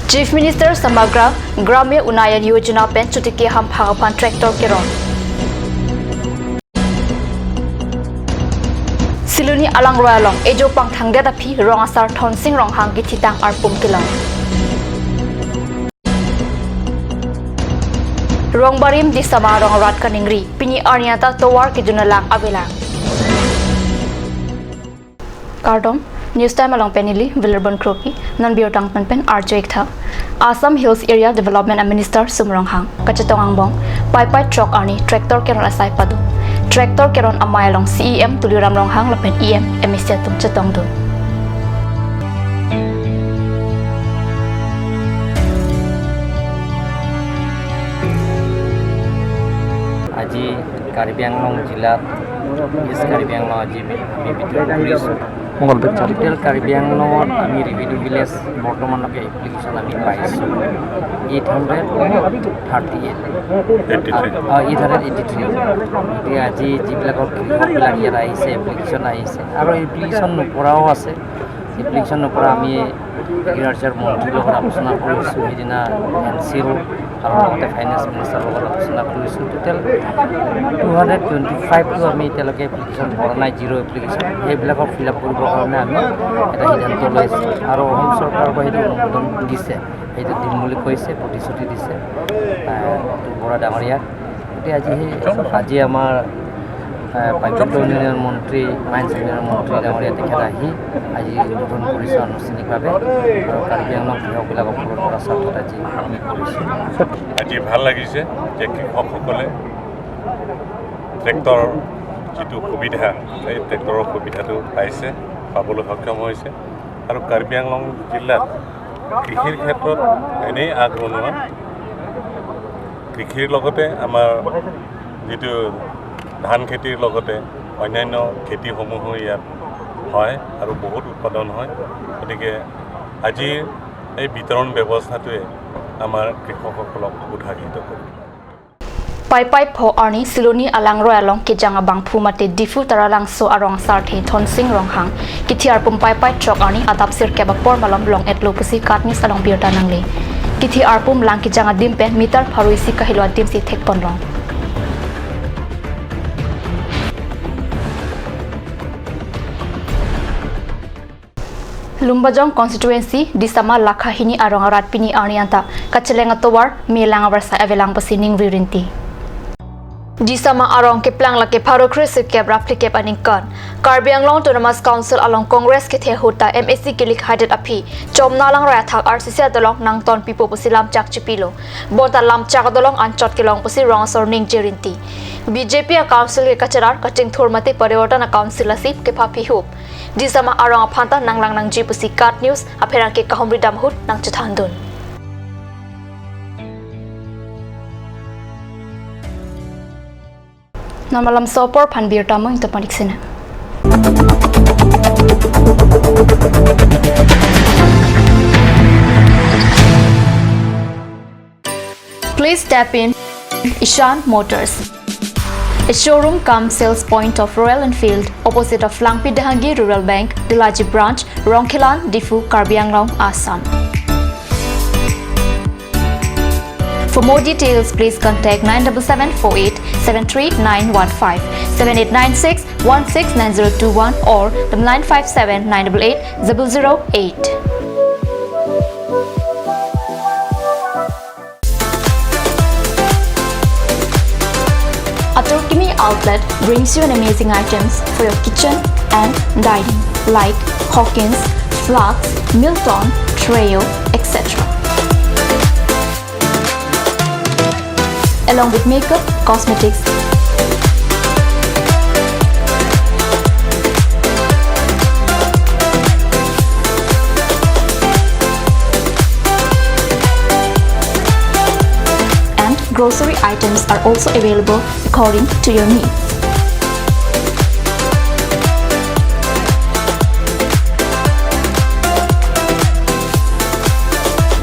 Chief Minister Samagra Gramya Unayan Yojana pen chutike ham phagapan tractor keron. Siluni alang royalong ejo pang thangde da phi rong asar thon sing rong hang ki thitang arpum kilang. Rong barim di sama rong rat kaningri pini arnyata towar ki junalang avelang. Kardom News Time along Penili, Villarban Kroki, Nanbiotang Pen, Arjek Tha, Assam Hills Area Development Minister Sumrong Hang, Kachatong Bong, Pai Truck Arni, Tractor Keron Asai Padu, Tractor Keron Amay along CEM Tuliram Rong Hang Lapen EM, Emisiatum Chatong Do. Aji Karibiang Long Jilat, is Karibiang Long Aji, maybe Mongol Hotel Caribbean Law, Ami Revenue Village, Bortoman of application Ami Price 838 883 আজি যিবিলাক ইয়াত আহিছে application আহিছে আৰু application নকৰাও আছে application নকৰা আমি agriculture মন্ত্ৰীৰ লগত আলোচনা কৰিছোঁ সেইদিনা এনচিল আৰু লগতে ফাইনেন্স মিনিষ্টাৰৰ লগত আলোচনা কৰিছোঁ টোটেল 225টো আমি এতিয়ালৈকে এপ্লিকেশ্যন কৰা নাই জিৰ' এপ্লিকেশ্যন সেইবিলাকক ফিল আপ কৰিবৰ কাৰণে আমি এটা সিদ্ধান্ত লৈছোঁ আৰু অসম চৰকাৰৰ পৰা সেইটো অনুমোদন দিছে সেইটো দিম বুলি কৈছে প্ৰতিশ্ৰুতি দিছে বৰা ডাঙৰীয়াক গতিকে আজি আমাৰ পাইপলাইন উন্নয়ন মন্ত্ৰী মাইন্স উন্নয়ন মন্ত্ৰী ডাঙৰীয়া তেখেত আহি আজি উদ্বোধন কৰিছোঁ আনুষ্ঠানিকভাৱে আৰু কাৰ্বি আংলং কৃষকবিলাকক ফলত কৰা স্বাৰ্থত আজি আমি কৰিছোঁ আজি ভাল লাগিছে যে কৃষকসকলে ট্ৰেক্টৰ যিটো সুবিধা এই ট্ৰেক্টৰৰ সুবিধাটো পাইছে পাবলৈ সক্ষম হৈছে আৰু কাৰ্বি আংলং জিলাত কৃষিৰ ক্ষেত্ৰত এনেই আগৰণুৱা কৃষিৰ লগতে আমাৰ যিটো ধান খেতিৰ লগতে অন্যান্য খেতিসমূহো ইয়াত হয় আৰু বহুত উৎপাদন হয় গতিকে আজিৰ এই বিতৰণ ব্যৱস্থাটোৱে আমাৰ কৃষকসকলক উৎসাহিত কৰে Pai Pho Arni Siluni Alang Royalong Kijanga Bangphu Mate Difu Taralang So Arong Sarthe Thon Sing Rong Hang Kithiar Pum Pai Truck Arni Adap Sir Keba Por Malam Long Etlo Pusi Katnis Along Biota Nangle Kithi Arpum Lang Kijanga Dimpen Mitar Pharuisi Kahilwa Dimsi Thek Ponrong Lumbajong constituency di sama lakha hini arong arat pini arnianta kacelenga towar melang awarsa avelang pasining virinti di sama arong keplang lake pharo khris ke rapli ke panikkan Karbi Anglong Autonomous Council along Congress ke the hota MSC kilik hadet api chomna lang ra thak RCC dolong nang ton pipo posilam chak chipilo bota lam chak dolong anchot kilong posi rong sorning jerinti BJP council ke kacharar kating thurmate pariwartan council asip ke phapi hup di sama arong aphanta nanglang nang jipusi kat news apherang ke kahomri damhut nang chathandun Namalam sopor phanbir tamo into paniksina Please tap in Ishan Motors A showroom cum sales point of Royal Enfield opposite of Langpi Dahangi Rural Bank, Dilaji Branch, Rongkhilan, Difu, Karbi Anglong, Assam. For more details, please contact 97748 73915, 7896 169021 or 957 988 008. Atorkimi Outlet brings you an amazing items for your kitchen and dining like Hawkins, Flax, Milton, Treo, etc. Along with makeup, cosmetics, grocery items are also available according to your needs.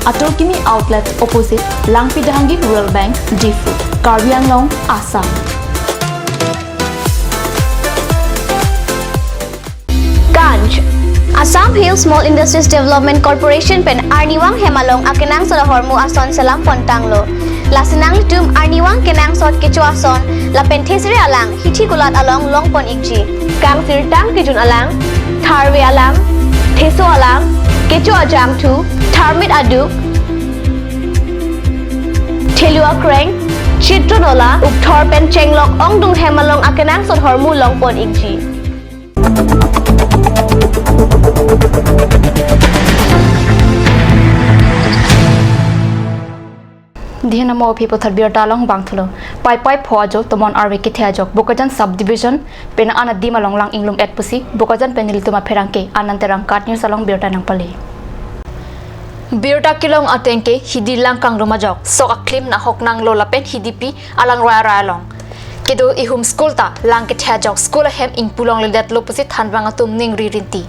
Atorkimi Outlet opposite Langpi Dahangi Rural Bank, Difu, Karbi Anglong, Assam. Ganj Assam Hill Small Industries Development Corporation pen Arniwang Hemalong akenang sa hormu ason salam pontanglo. Lasinang tum Arniwang kenang sot kecu ason la penthesri alang hithi kulat along longpon ikji. Kang sirtang kijun alang tharwe alang theso alang kecu ajam tu tharmit aduk Thelua Kreng Chitronola Ukthor pen Chenglok Ongdung Hemalong akenang sot hormu longpon ikji. Dihan mo people thar biar talong bang thulo pai phojo tomon arwe ki thajok bokajan subdivision pen ana di malong lang inglum et pusi bokajan penil tuma pherangke ananterang kat news along biar tanang pali biar kilong atenke hidi lang kang rumajok sok aklim na hok nang lola pen hidipi alang ra long kedo ihum school ta lang ke thajok school hem ing pulong ledat lo pusi thanwang atum ning ririnti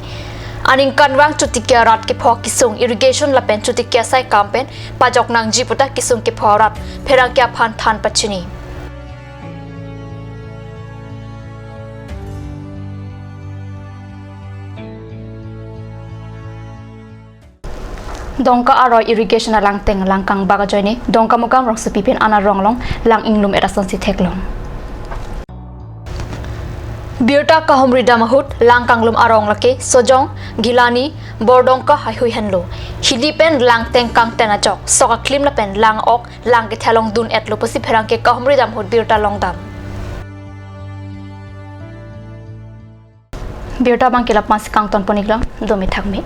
aning kanwang chutikia rat ke phok kisung irrigation la pen chutikia sai campaign pajok nang jiputa kisung ke phorat pherang kya phan than pachini dongka aro irrigation alang teng langkang baga joini dongka mukam rok supipin ana ronglong lang inglum erason si theklong Biota kahumri damahut langkanglum arong lake sojong gilani bordongka hahui henlo hilipen lang tengkang tenajok soka klim lapen lang ok lang ke thalong dun etlo posi pherang ke kahumri damhut biota longdam biota bang kelap mas kang ton poniglam domi thakme